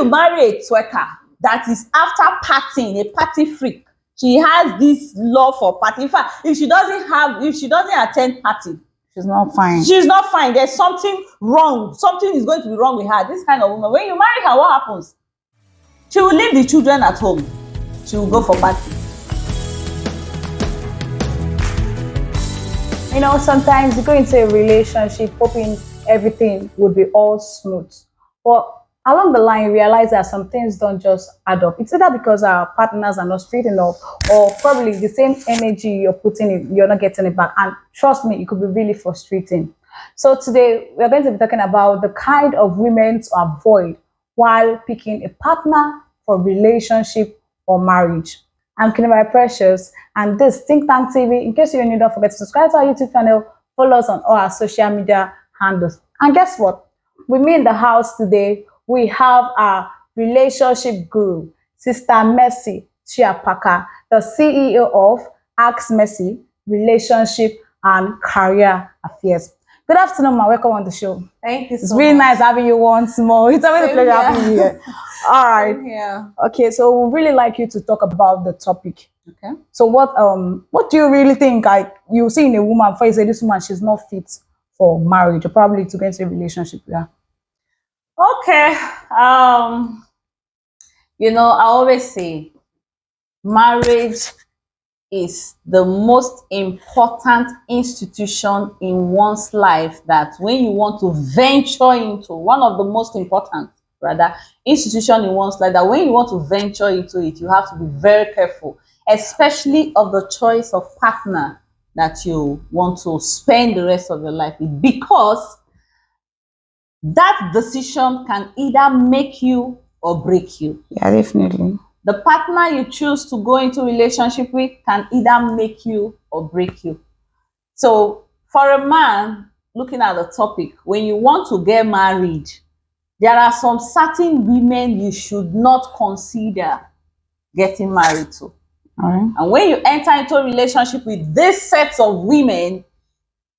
marry a twerker that is after partying, a party freak, she has this love for party. In fact, if she doesn't attend party, She's not fine. she's not fine. There's something wrong. Something is going to be wrong with her. This kind of woman, when you marry her, what happens? She will leave the children at home. She will go for party. You know, sometimes you go into a relationship hoping everything would be all smooth. But along the line, you realize that some things don't just add up. It's either because our partners are not straight enough, or probably the same energy you're putting in, you're not getting it back. And trust me, it could be really frustrating. So today, we're going to be talking about the kind of women to avoid while picking a partner for relationship or marriage. I'm Kinevara Precious, and this Think Tank TV. In case you're new, don't forget to subscribe to our YouTube channel, follow us on all our social media handles. And guess what? With me in the house today, we have our relationship guru, Sister Mercy Chiapaka, the CEO of Ask Mercy Relationship and Career Affairs. Good afternoon, ma. Welcome on the show. Thank you so It's really much. nice having you once more. It's always a Same pleasure here. having you here. All right. Yeah. Okay, so we really like you to talk about the topic. Okay. So what do you really think, like, you see in a woman before you say this woman, she's not fit for marriage or probably to get into a relationship with her? Okay. I always say marriage is the most important institution in one's life, that when you want to venture into one of the most important rather institution in one's life, that when you want to venture into it, you have to be very careful, especially of the choice of partner that you want to spend the rest of your life with, because that decision can either make you or break you. Yeah, definitely. The partner you choose to go into relationship with can either make you or break you. So for a man, looking at the topic, when you want to get married, there are some certain women you should not consider getting married to. All right. And when you enter into a relationship with this set of women,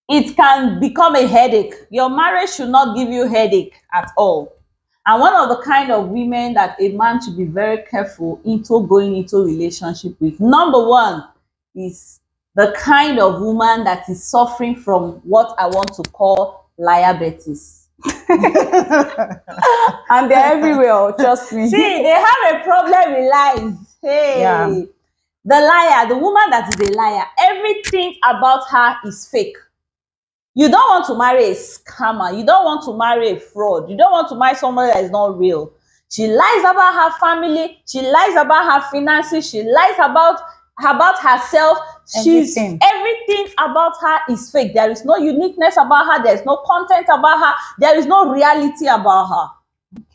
it can become a headache. Your marriage should not give you headache at all. And one of the kind of women that a man should be very careful into going into a relationship with, number one, is the kind of woman that is suffering from what I want to call liabilities. And they're everywhere, trust me. See, they have a problem with lies. Hey, Yeah. The liar, the woman that is a liar, everything about her is fake. You don't want to marry a scammer. You don't want to marry a fraud. You don't want to marry someone that is not real. She lies about her family. She lies about her finances. She lies about herself. Everything. Everything about her is fake. There is no uniqueness about her. There is no content about her. There is no reality about her.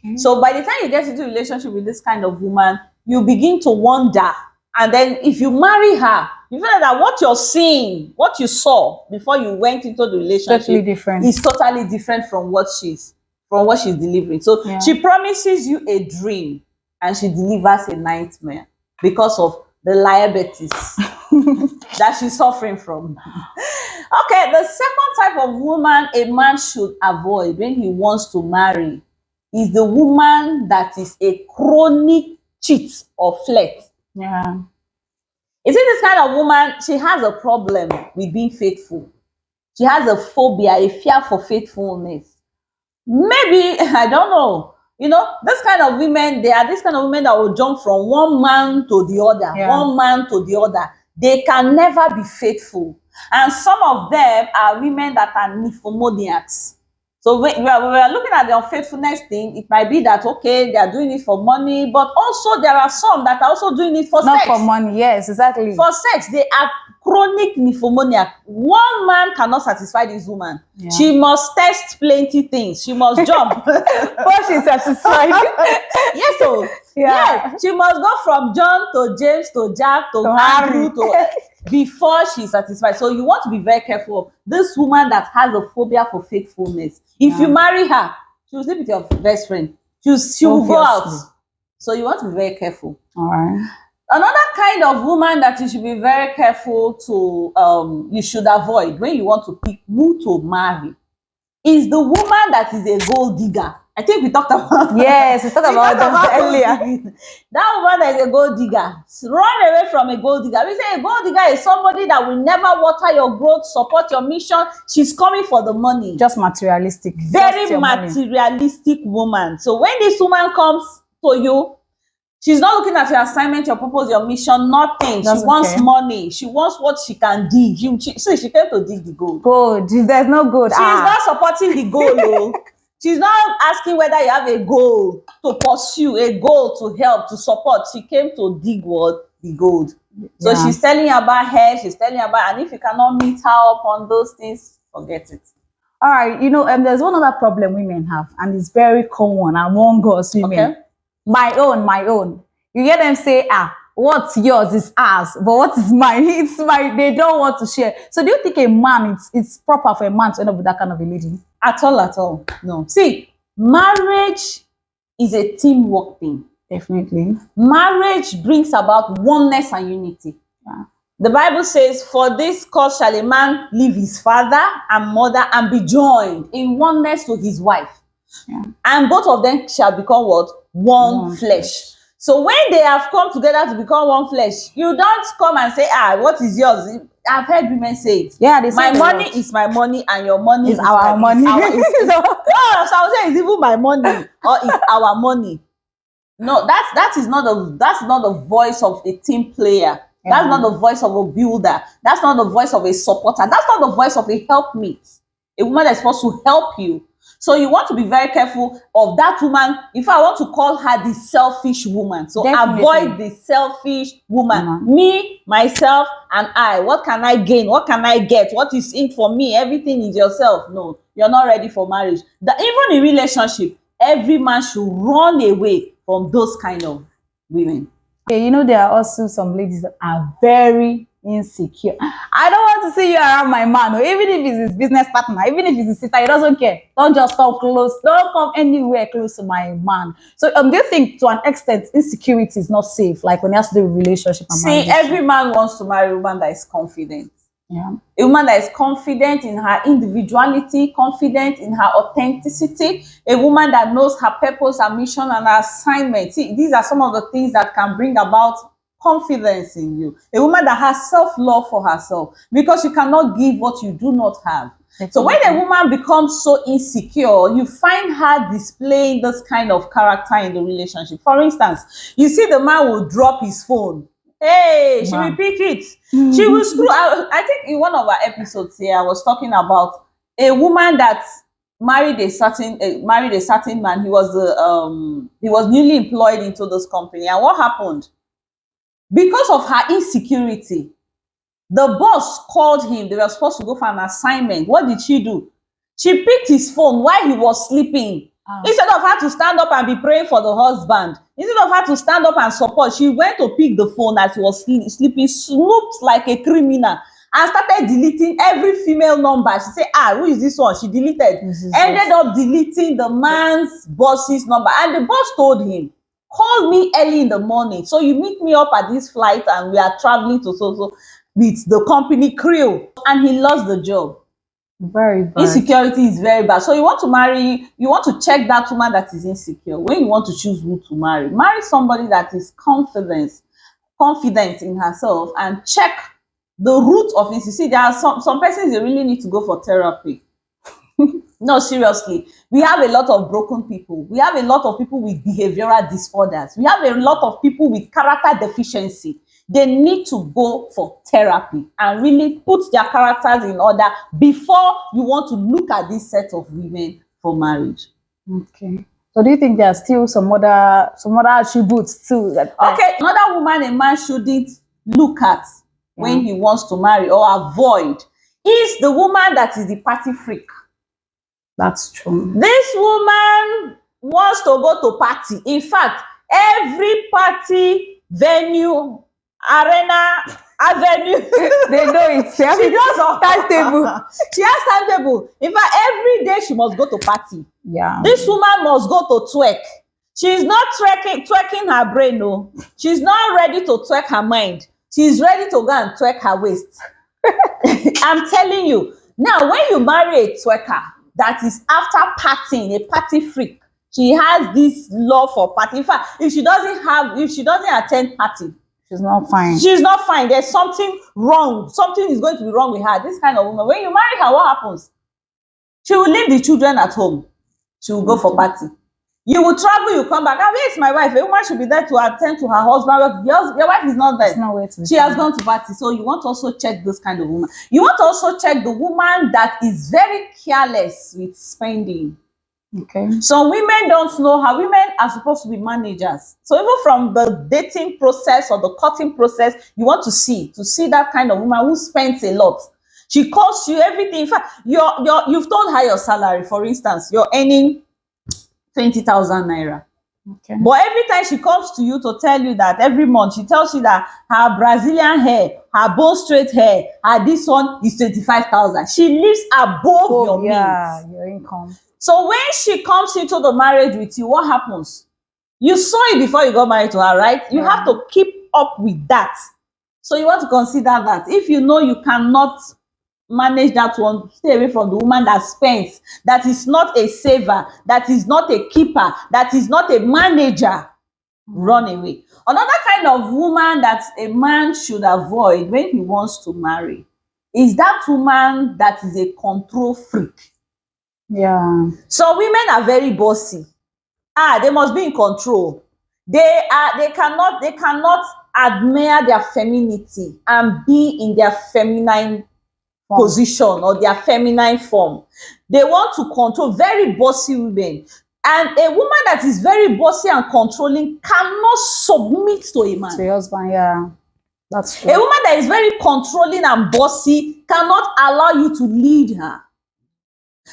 Okay. So by the time you get into a relationship with this kind of woman, you begin to wonder. And then if you marry her, you feel that what you're seeing, what you saw before you went into the relationship, Totally different. is totally different from what she's delivering. So Yeah. she promises you a dream and she delivers a nightmare because of the liabilities that she's suffering from. Okay, the second type of woman a man should avoid when he wants to marry is the woman that is a chronic cheat or flirt. Yeah. You see, this kind of woman, she has a problem with being faithful. She has a phobia, a fear for faithfulness. Maybe, I don't know. This kind of women, they are this kind of women that will jump from one man to the other, Yeah. one man to the other. They can never be faithful. And some of them are women that are nymphomaniacs. So when we are looking at the unfaithfulness thing, it might be that, okay, they are doing it for money, but also there are some that are also doing it for Not sex. for money, yes, exactly. For sex, they are chronic nymphomaniac. One man cannot satisfy this woman. Yeah. She must test plenty things. She must jump. But she's satisfied. Yes, so Yeah. she must go from John to James to Jack to Andrew Harry. before she's satisfied. So you want to be very careful of this woman that has a phobia for faithfulness. If you marry her, she will sleep with your best friend. She will go out. Obviously. So you want to be very careful. All right. Another kind of woman that you should be very careful to, you should avoid when you want to pick who to marry is the woman that is a gold digger. I think we talked about Yes, we talked we about talked that gold earlier. digging. That woman that is a gold digger, run away from a gold digger. We say a gold digger is somebody that will never water your growth, support your mission. She's coming for the money. Just materialistic. Very Just your money. materialistic woman. So when this woman comes to you, she's not looking at your assignment, your purpose, your mission, nothing. She Doesn't wants care. money. She wants what she can dig. She came to dig the gold. Gold. There's no gold. She's not supporting the goal, oh. She's not asking whether you have a goal to pursue, a goal to help, to support. She came to dig what? The gold. So Yeah. she's telling you about her, she's telling you about, and if you cannot meet her up on those things, forget it. All right, there's one other problem women have, and it's very common among us women. Okay. My own. You hear them say, what's yours is ours, but what is mine? It's mine. They don't want to share. So do you think a man, it's proper for a man to end up with that kind of a lady? At all. No. See, marriage is a teamwork thing. Definitely. Marriage brings about oneness and unity. Yeah. The Bible says, for this cause shall a man leave his father and mother and be joined in oneness to his wife. Yeah. And both of them shall become what? One flesh. So when they have come together to become one flesh, you don't come and say, what is yours? I've heard women say it. Yeah, they say My it a money lot. is my money and your money It's our money. No, so I would say it's even my money or it's our money. No, that is not the voice of a team player. Yeah. That's not the voice of a builder. That's not the voice of a supporter. That's not the voice of a helpmate. A woman that's supposed to help you. So you want to be very careful of that woman. If I want to call her the selfish woman, so Definitely. avoid the selfish woman. Mhm. Me, myself, and I. What can I gain? What can I get? What is in for me? Everything is yourself. No, you're not ready for marriage. Even in relationship, every man should run away from those kind of women. Okay, there are also some ladies that are very insecure. I don't want to see you around my man, or even if it's his business partner, even if it's his sister, he doesn't care. Don't just come close. Don't come anywhere close to my man. So do you think to an extent insecurity is not safe, like when it has to do with relationship and See, marriage? every man wants to marry a woman that is confident. Yeah. A woman that is confident in her individuality, confident in her authenticity, a woman that knows her purpose, her mission, and her assignment. See, these are some of the things that can bring about confidence in you. A woman that has self-love for herself, because you cannot give what you do not have. So when a woman becomes so insecure, you find her displaying this kind of character in the relationship. For instance, you see the man will drop his phone. Hey, she will pick it. She will screw out. I think in one of our episodes here, I was talking about a woman that married a certain man. He was newly employed into this company, and what happened? Because of her insecurity, the boss called him. They were supposed to go for an assignment. What did she do? She picked his phone while he was sleeping. Instead of her to stand up and be praying for the husband, instead of her to stand up and support, she went to pick the phone as he was sleeping, snooped like a criminal, and started deleting every female number. She said, who is this one? She deleted. Ended up deleting the man's boss's number. And the boss told him, call me early in the morning. So you meet me up at this flight and we are traveling to so with the company crew. And he lost the job. Very bad. Insecurity is very bad. So you want to check that woman that is insecure. When you want to choose who to marry somebody that is confident in herself, and check the root of it. You see, there are some persons, they really need to go for therapy. No, seriously. We have a lot of broken people. We have a lot of people with behavioral disorders. We have a lot of people with character deficiency. They need to go for therapy and really put their characters in order before you want to look at this set of women for marriage. Okay. So do you think there are still some other attributes too? Okay, another woman a man shouldn't look at when he wants to marry or avoid is the woman that is the party freak. That's true. This woman wants to go to party. In fact, every party venue, arena, avenue, they know it. She does her timetable. She has timetable. In fact, every day she must go to party. Yeah. This woman must go to twerk. She's not twerking her brain, no. She's not ready to twerk her mind. She's ready to go and twerk her waist. I'm telling you. Now, when you marry a twerker that is after partying, a party freak, She has this love for party. In fact, if she doesn't attend party, She's not fine. she's not fine. There's something wrong. Something is going to be wrong with her. This kind of woman, when you marry her, what happens? She will leave the children at home. She will go for party. You will travel, you come back. Ah, where is my wife? A woman should be there to attend to her husband. Your wife is not there. It's not where to be She has found. gone to party. So you want to also check this kind of woman. You want to also check the woman that is very careless with spending. Okay. Some women don't know how. Women are supposed to be managers. So even from the dating process or the courting process, you want to see that kind of woman who spends a lot. She costs you everything. In fact, you've told her your salary. For instance, you're earning 20,000 naira. Okay. But every time she comes to you to tell you that every month, she tells you that her Brazilian hair, her bone straight hair, her this one is 25,000. She lives above your means. Yeah, your income. So when she comes into the marriage with you, what happens? You saw it before you got married to her, right? You have to keep up with that. So you want to consider that. If you know you cannot manage that one, stay away from the woman that spends, that is not a saver, that is not a keeper, that is not a manager. Run away. Another kind of woman that a man should avoid when he wants to marry is that woman that is a control freak. Yeah. So women are very bossy. They must be in control. They cannot admire their femininity and be in their feminine position or their feminine form. They want to control, very bossy women. And a woman that is very bossy and controlling cannot submit to a man. To your husband, yeah. That's true. A woman that is very controlling and bossy cannot allow you to lead her.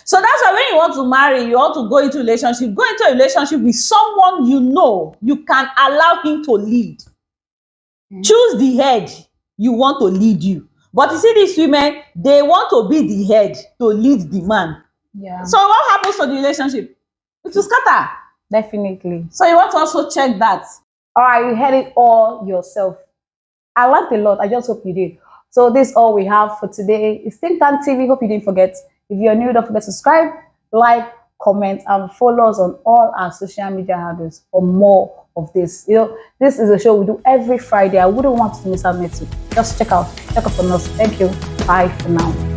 So that's why when you want to marry, you want to go into a relationship with someone you know you can allow him to lead. Choose the head you want to lead you. But you see, these women, they want to be the head to lead the man. Yeah. So what happens to the relationship? It will scatter. Definitely. So you want to also check that. All right, you heard it all yourself. I liked a lot. I just hope you did. So this is all we have for today. It's Think Tank TV. Hope you didn't forget. If you're new, don't forget to subscribe, like, comment, and follow us on all our social media handles for more of this. You know, this is a show we do every Friday. I wouldn't want to miss out next week. Just check up on us. Thank you. Bye for now.